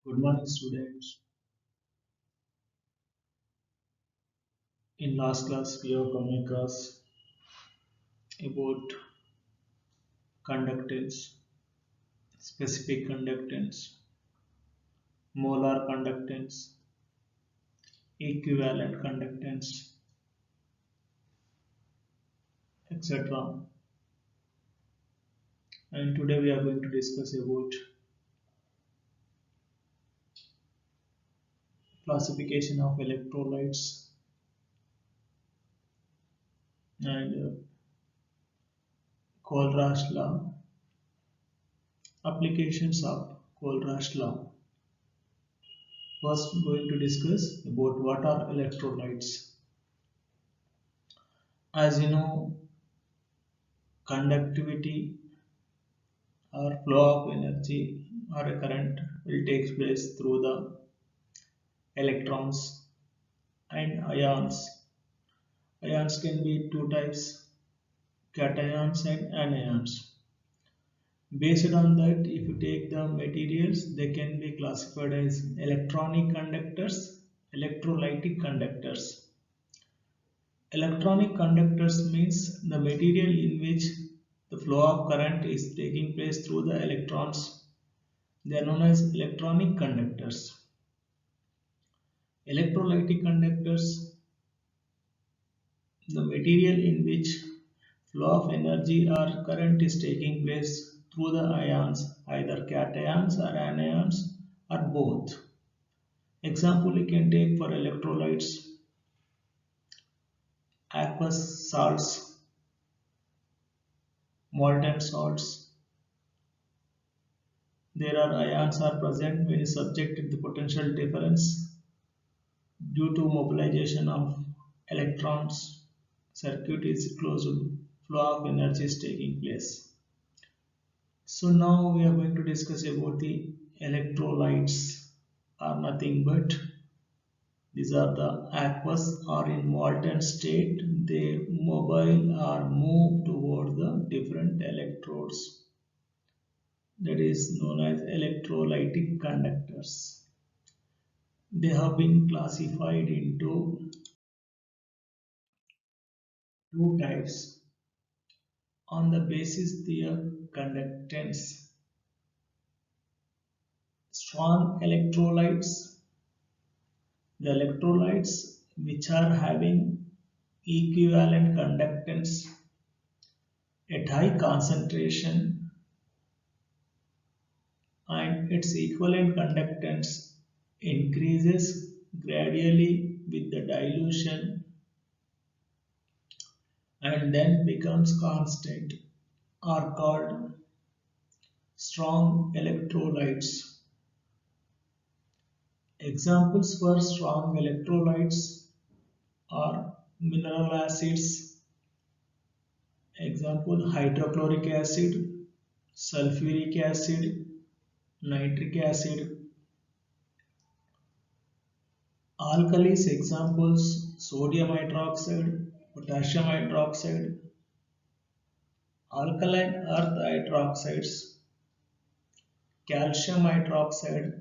Good morning, students. In last class, we have come across about conductance, specific conductance, molar conductance, equivalent conductance, etc. And today we are going to discuss about classification of electrolytes and Kohlrausch law, applications of Kohlrausch law. First, going to discuss about what are electrolytes. As you know, conductivity or flow of energy or a current will take place through the electrons and ions. Ions can be two types, cations and anions. Based on that, if you take the materials, they can be classified as electronic conductors, electrolytic conductors. Electronic conductors means the material in which the flow of current is taking place through the electrons. They are known as electronic conductors. Electrolytic conductors, the material in which flow of energy or current is taking place through the ions, either cations or anions or both. Example you can take for electrolytes, aqueous salts, molten salts. There are ions are present when subjected to potential difference due to mobilization of electrons. Circuit is closed, flow of energy is taking place. So now we are going to discuss about the electrolytes are nothing but these are the aqueous or in molten state. They mobile or move toward the different electrodes. That is known as electrolytic conductors. They have been classified into two types on the basis their conductance. Strong electrolytes, the electrolytes which are having equivalent conductance at high concentration and its equivalent conductance increases gradually with the dilution and then becomes constant are called strong electrolytes. Examples for strong electrolytes are mineral acids, example hydrochloric acid, sulfuric acid, nitric acid. Alkalis examples sodium hydroxide, potassium hydroxide, alkaline earth hydroxides, calcium hydroxide,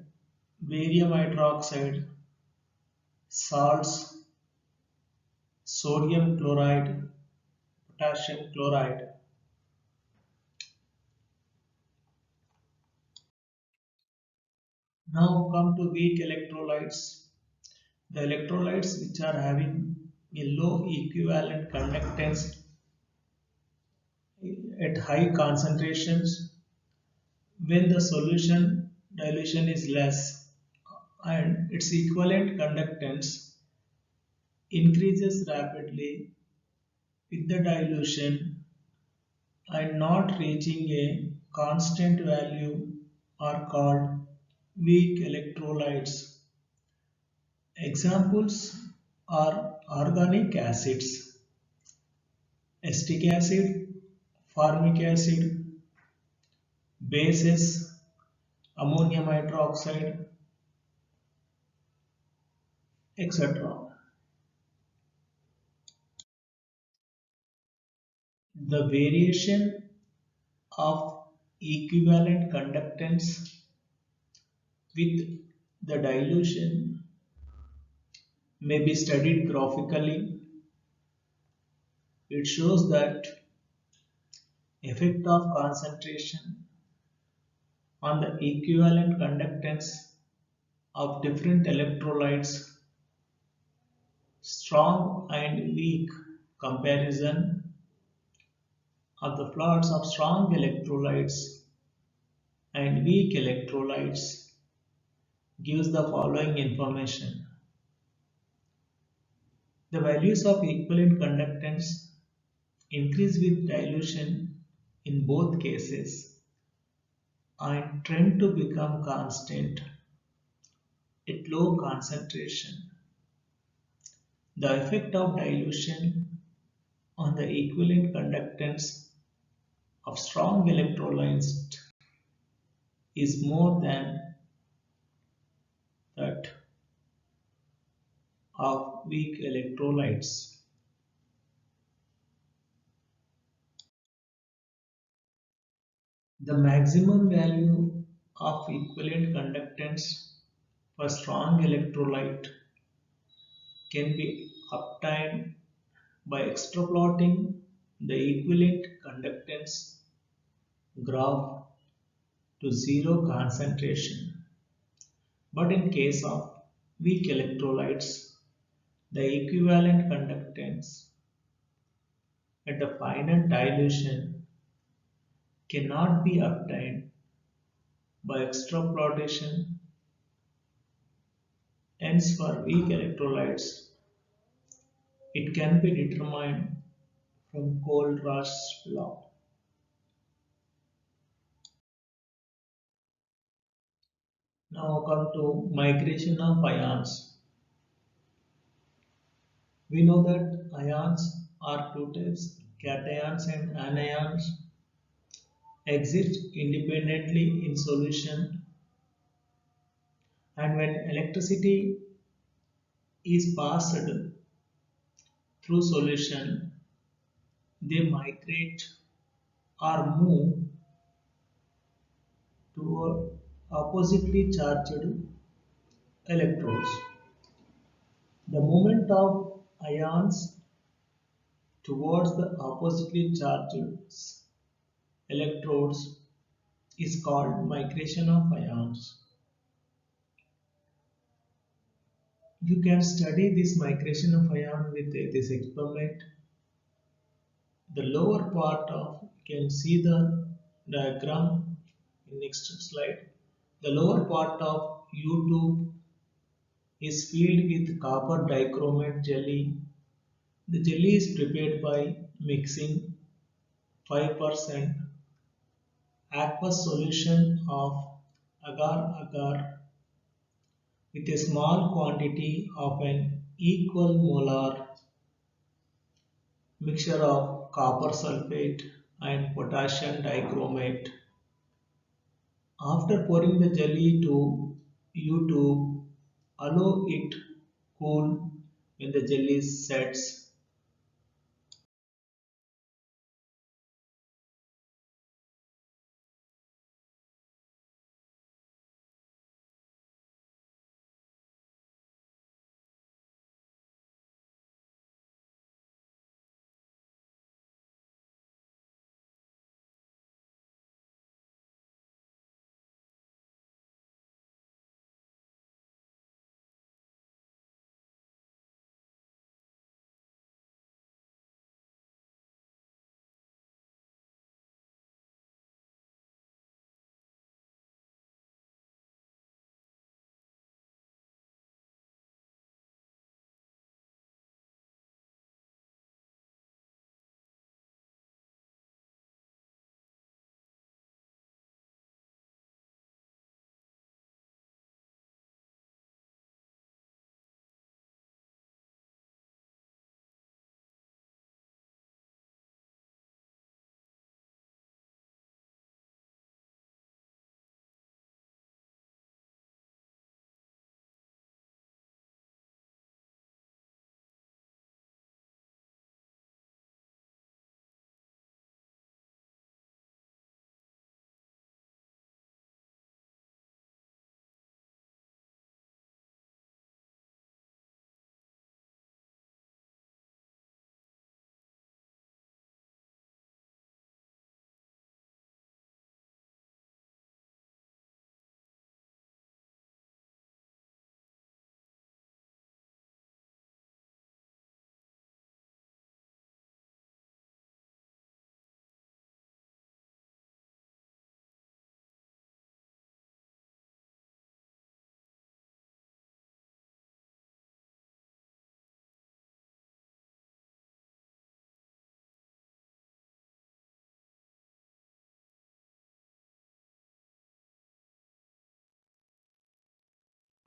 barium hydroxide, salts, sodium chloride, potassium chloride. Now come to weak electrolytes. The electrolytes which are having a low equivalent conductance at high concentrations when the solution dilution is less and its equivalent conductance increases rapidly with the dilution and not reaching a constant value are called weak electrolytes. Examples are organic acids, acetic acid, formic acid, bases, ammonium hydroxide, etc. The variation of equivalent conductance with The dilution may be studied graphically. It shows that effect of concentration on the equivalent conductance of different electrolytes, strong and weak comparison of the plots of strong electrolytes and weak electrolytes gives the following information. The values of equivalent conductance increase with dilution in both cases and tend to become constant at low concentration. The effect of dilution on the equivalent conductance of strong electrolytes is more than that of weak electrolytes. The maximum value of equivalent conductance for strong electrolyte can be obtained by extrapolating the equivalent conductance graph to zero concentration. But in case of weak electrolytes, the equivalent conductance at the final dilution cannot be obtained by extrapolation. Hence, for weak electrolytes, it can be determined from Kohlraasch's law. Now come to migration of ions. We know that ions are two types, cations and anions exist independently in solution, and when electricity is passed through solution, they migrate or move toward oppositely charged electrodes. The movement of ions towards the oppositely charged electrodes is called migration of ions. You can study this migration of ion with this experiment. The lower part of, you can see the diagram in next slide. The lower part of U tube is filled with copper dichromate jelly. The jelly is prepared by mixing 5% aqueous solution of agar-agar with a small quantity of an equal molar mixture of copper sulfate and potassium dichromate. After pouring the jelly to U tube, allow it cool. When the jelly sets,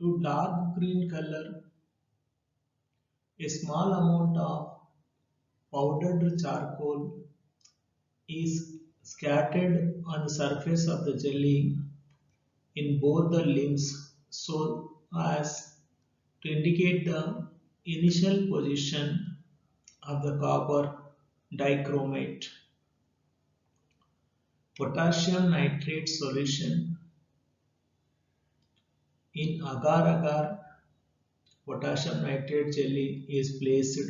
To dark green color, a small amount of powdered charcoal is scattered on the surface of the jelly in both the limbs so as to indicate the initial position of the copper dichromate. Potassium nitrate solution in agar-agar potassium nitrate jelly is placed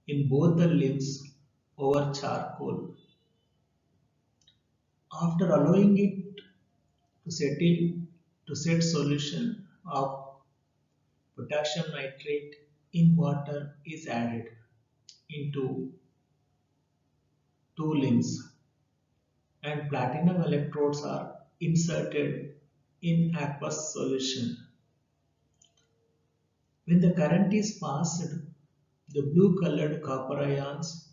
in both the limbs over charcoal. After allowing it to settle to set solution of potassium nitrate in water is added into two limbs and platinum electrodes are inserted in aqueous solution. When the current is passed, the blue colored copper ions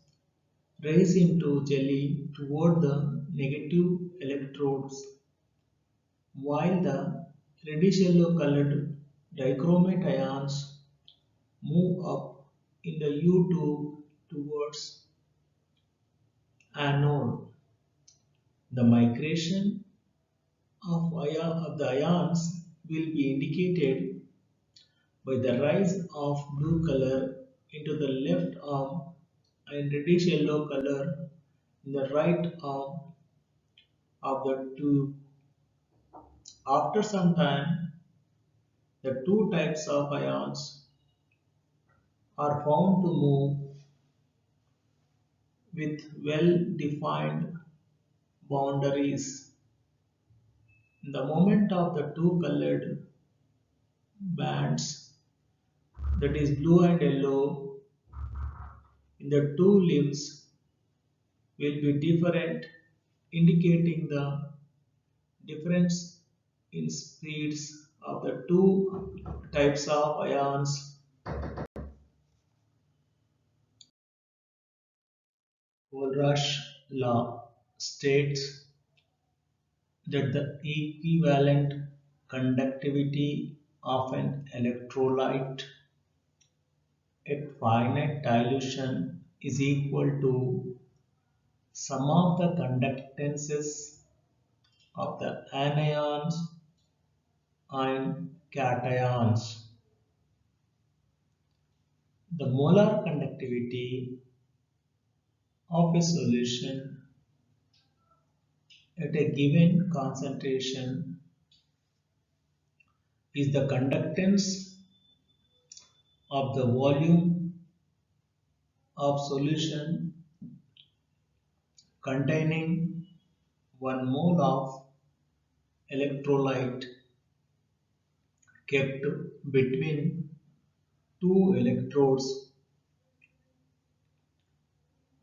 rise into jelly toward the negative electrodes, while the reddish yellow colored dichromate ions move up in the U tube towards anode. The migration of the ions will be indicated by the rise of blue color into the left arm and reddish yellow color in the right arm of the tube. After some time, the two types of ions are found to move with well-defined boundaries. The moment of the two colored bands, that is blue and yellow, in the two limbs will be different, indicating the difference in speeds of the two types of ions. Kohlrausch law states that the equivalent conductivity of an electrolyte at finite dilution is equal to sum of the conductances of the anions and cations. The molar conductivity of a solution at a given concentration is the conductance of the volume of solution containing 1 mole of electrolyte kept between two electrodes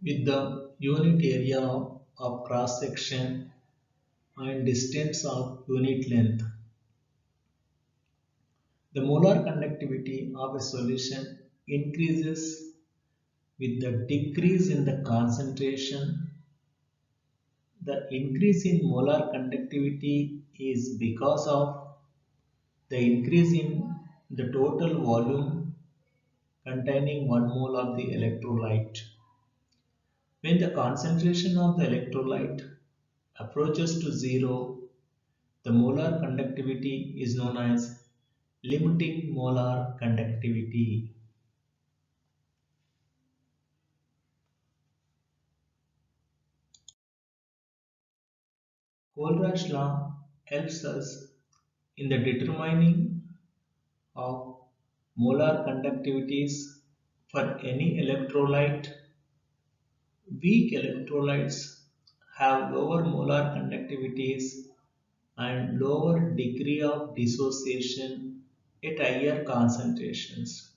with the unit area of cross section and distance of unit length. The molar conductivity of a solution increases with the decrease in the concentration. The increase in molar conductivity is because of the increase in the total volume containing 1 mole of the electrolyte. When the concentration of the electrolyte approaches to zero, the molar conductivity is known as limiting molar conductivity. Kohlrausch law helps us in the determining of molar conductivities for any electrolyte. Weak electrolytes have lower molar conductivities and lower degree of dissociation at higher concentrations.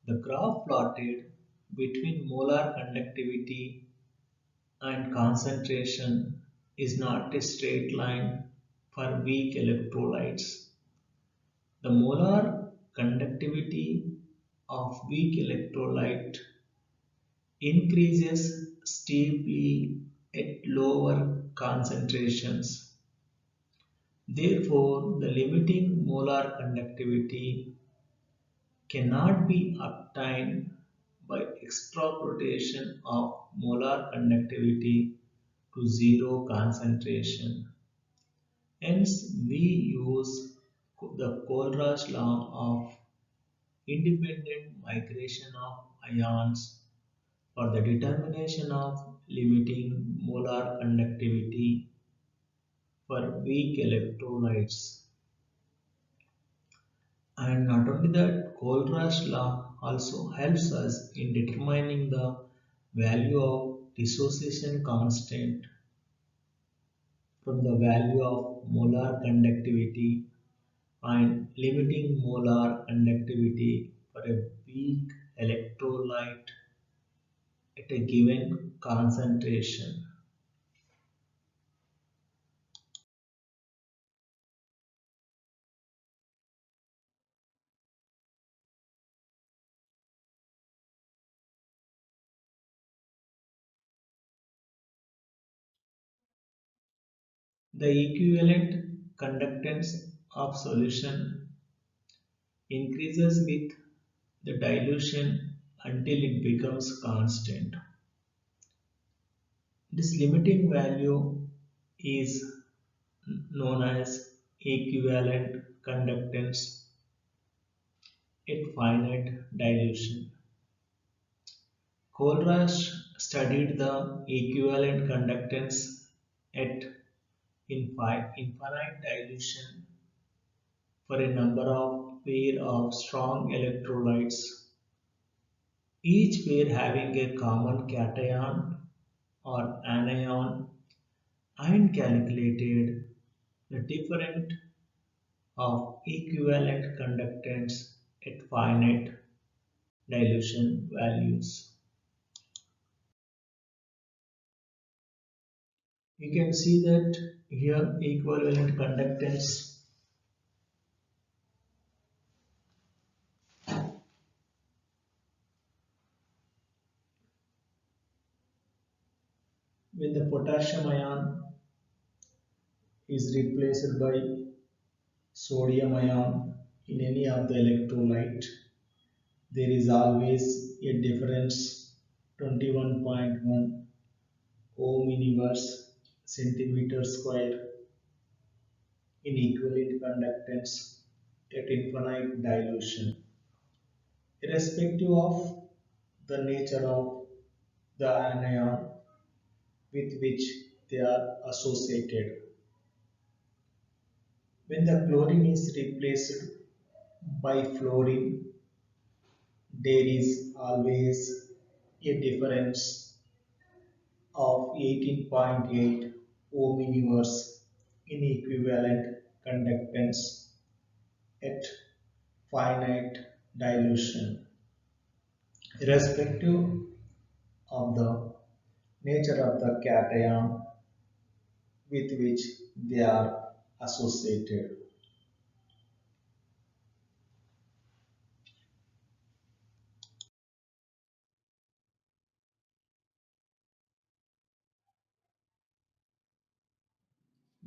The graph plotted between molar conductivity and concentration is not a straight line for weak electrolytes. The molar conductivity of weak electrolyte increases steeply at lower concentrations. Therefore, the limiting molar conductivity cannot be obtained by extrapolation of molar conductivity to zero concentration. Hence, we use the Kohlrausch law of independent migration of ions for the determination of limiting molar conductivity for weak electrolytes. And not only that, Kohlrausch law also helps us in determining the value of dissociation constant from the value of molar conductivity and limiting molar conductivity for a weak electrolyte at a given concentration. The equivalent conductance of solution increases with the dilution until it becomes constant. This limiting value is known as equivalent conductance at finite dilution. Kohlrausch studied the equivalent conductance at infinite dilution for a number of pair of strong electrolytes, each pair having a common cation or anion, and calculated the difference of equivalent conductance at finite dilution values. You can see that here equivalent conductance when the potassium ion is replaced by sodium ion in any of the electrolyte, there is always a difference 21.1 ohm inverse centimeter square in equivalent conductance at infinite dilution. Irrespective of the nature of the anion with which they are associated. When the chlorine is replaced by fluorine, there is always a difference of 18.8 ohm inverse in equivalent conductance at finite dilution, irrespective of the nature of the cation with which they are associated.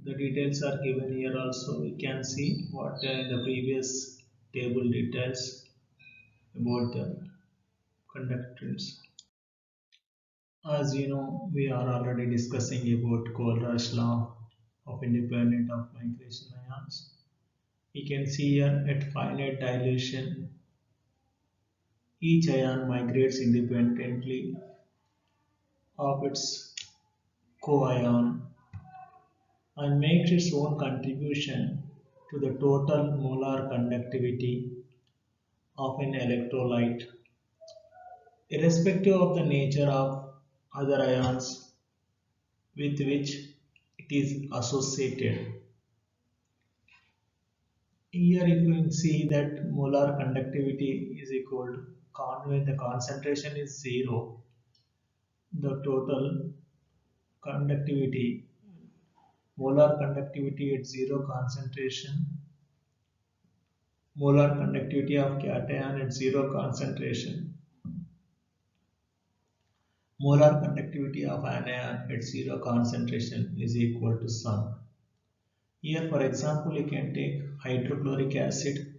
The details are given here also. We can see what the previous table details about the conductance. As you know, we are already discussing about Kohlrausch law of independent of migration ions. You can see here at finite dilution, each ion migrates independently of its co-ion and makes its own contribution to the total molar conductivity of an electrolyte, irrespective of the nature of other ions with which it is associated. Here you can see that molar conductivity is equal to when the concentration is zero, the total conductivity, molar conductivity at zero concentration, molar conductivity of cation at zero concentration, molar conductivity of anion at zero concentration is equal to sum. Here, for example, you can take hydrochloric acid,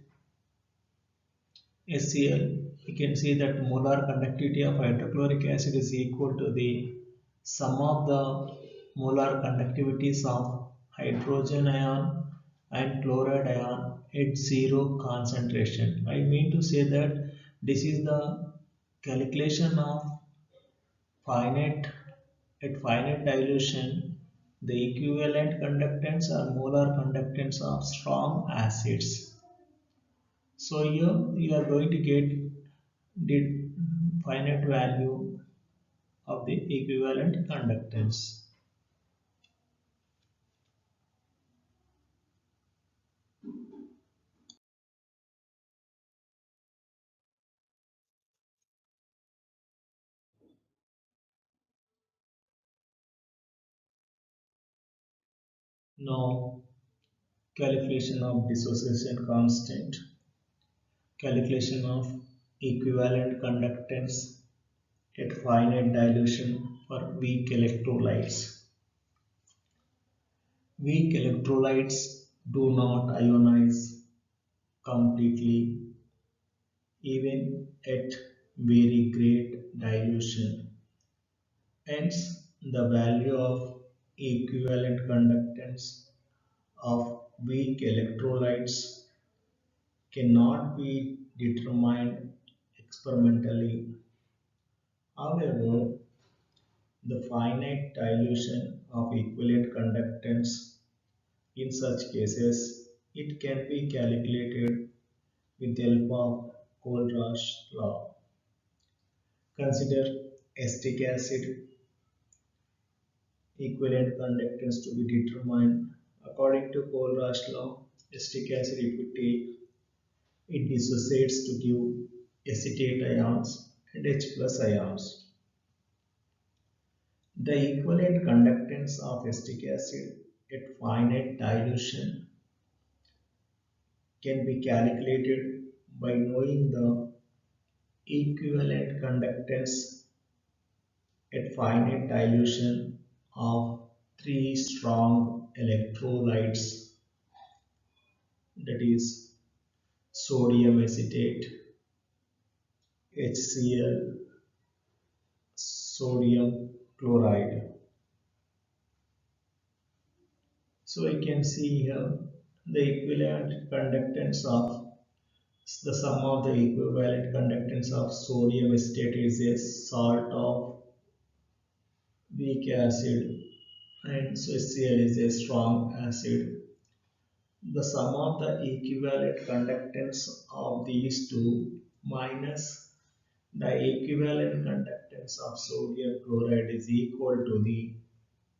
HCl. You can see that molar conductivity of hydrochloric acid is equal to the sum of the molar conductivities of hydrogen ion and chloride ion at zero concentration. I mean to say that this is the calculation of finite at finite dilution, the equivalent conductance or molar conductance of strong acids. So here you are going to get the finite value of the equivalent conductance. Now calculation of dissociation constant, calculation of equivalent conductance at finite dilution for weak electrolytes. Weak electrolytes do not ionize completely even at very great dilution. Hence, the value of equivalent conductance of weak electrolytes cannot be determined experimentally. However, the finite dilution of equivalent conductance in such cases it can be calculated with the help of Kohlrausch law. Consider acetic acid equivalent conductance to be determined according to Kohlrausch law. Acetic acid, if we take, it dissociates to give acetate ions and H plus ions. The equivalent conductance of acetic acid at finite dilution can be calculated by knowing the equivalent conductance at finite dilution of three strong electrolytes, that is sodium acetate, HCl, sodium chloride. So I can see here the equivalent conductance of the sum of the equivalent conductance of sodium acetate is a salt of weak acid and so HCl is a strong acid. The sum of the equivalent conductance of these two minus the equivalent conductance of sodium chloride is equal to the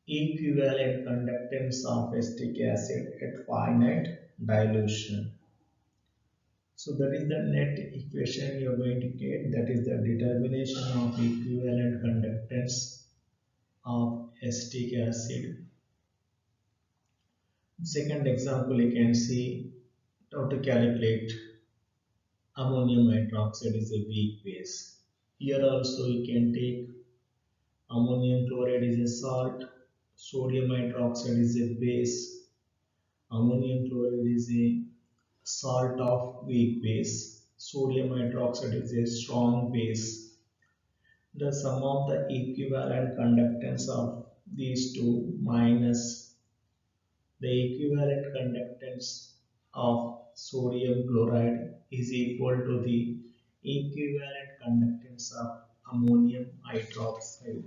equivalent conductance of acetic acid at finite dilution. So that is the net equation you are going to get. That is the determination of equivalent conductance of acetic acid. Second example, you can see how to calculate ammonium hydroxide is a weak base. Here also you can take ammonium chloride is a salt, sodium hydroxide is a base, ammonium chloride is a salt of weak base, sodium hydroxide is a strong base. The sum of the equivalent conductance of these two minus the equivalent conductance of sodium chloride is equal to the equivalent conductance of ammonium hydroxide.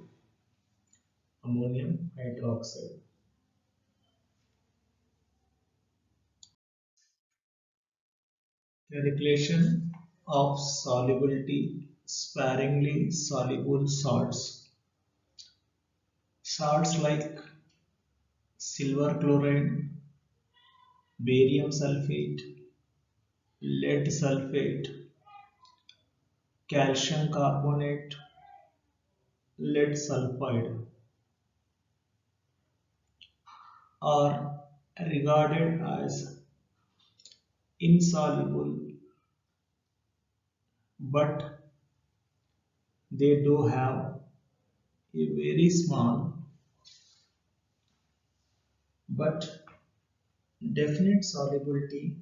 Ammonium hydroxide. Calculation of solubility sparingly soluble salts. Salts like silver chloride, barium sulfate, lead sulfate, calcium carbonate, lead sulfide are regarded as insoluble, but they do have a very small but definite solubility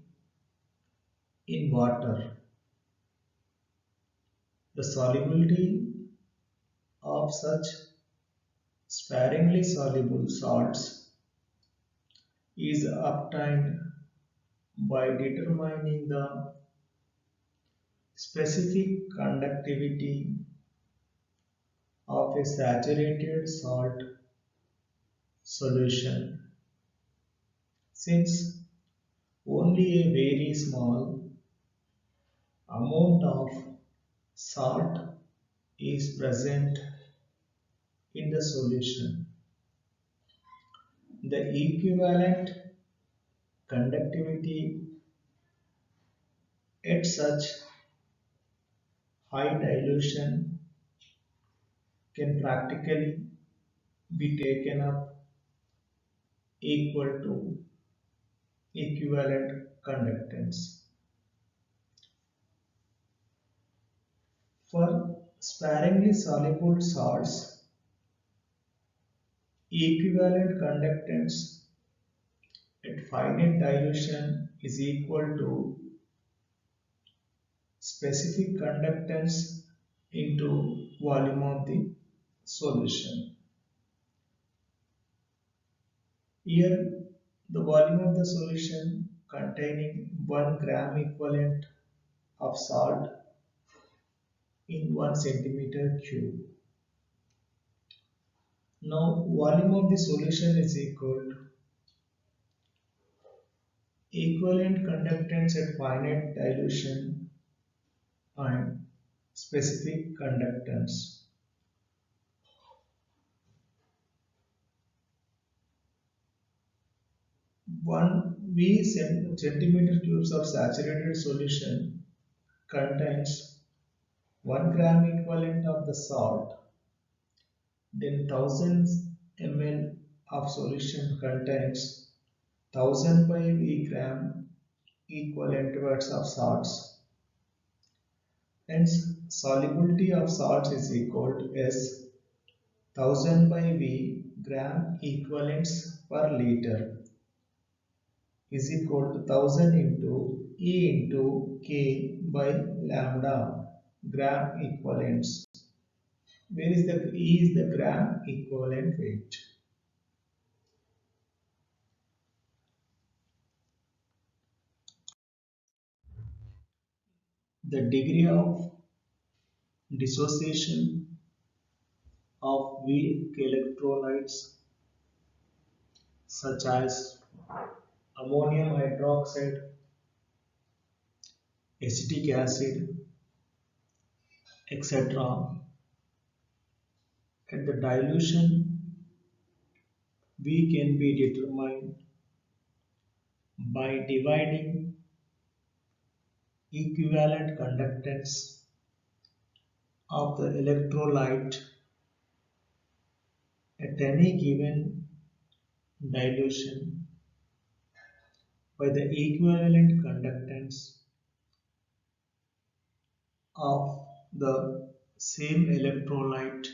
in water. The solubility of such sparingly soluble salts is obtained by determining the specific conductivity of a saturated salt solution. Since only a very small amount of salt is present in the solution, the equivalent conductivity at such high dilution can practically be taken up equal to equivalent conductance. For sparingly soluble salts, equivalent conductance at finite dilution is equal to specific conductance into volume of the solution. Here, the volume of the solution containing 1 gram equivalent of salt in 1 centimeter cube. Now, volume of the solution is equal to equivalent conductance at finite dilution and specific conductance. 1 V centimeter cubes of saturated solution contains 1 gram equivalent of the salt, then 1000 ml of solution contains 1000 by V gram equivalent words of salts. Hence, solubility of salts is equal to S 1000 by V gram equivalents per liter is equal to 1000 into E into K by lambda gram equivalents. Where is the E is the gram equivalent weight. The degree of dissociation of weak electrolytes such as ammonium hydroxide, acetic acid, etc. At the dilution, V can be determined by dividing equivalent conductance of the electrolyte at any given dilution by the equivalent conductance of the same electrolyte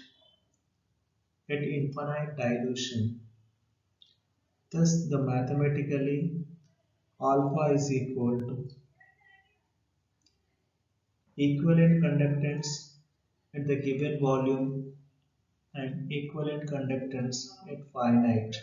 at infinite dilution. Thus, the mathematically alpha is equal to equivalent conductance at the given volume and equivalent conductance at finite.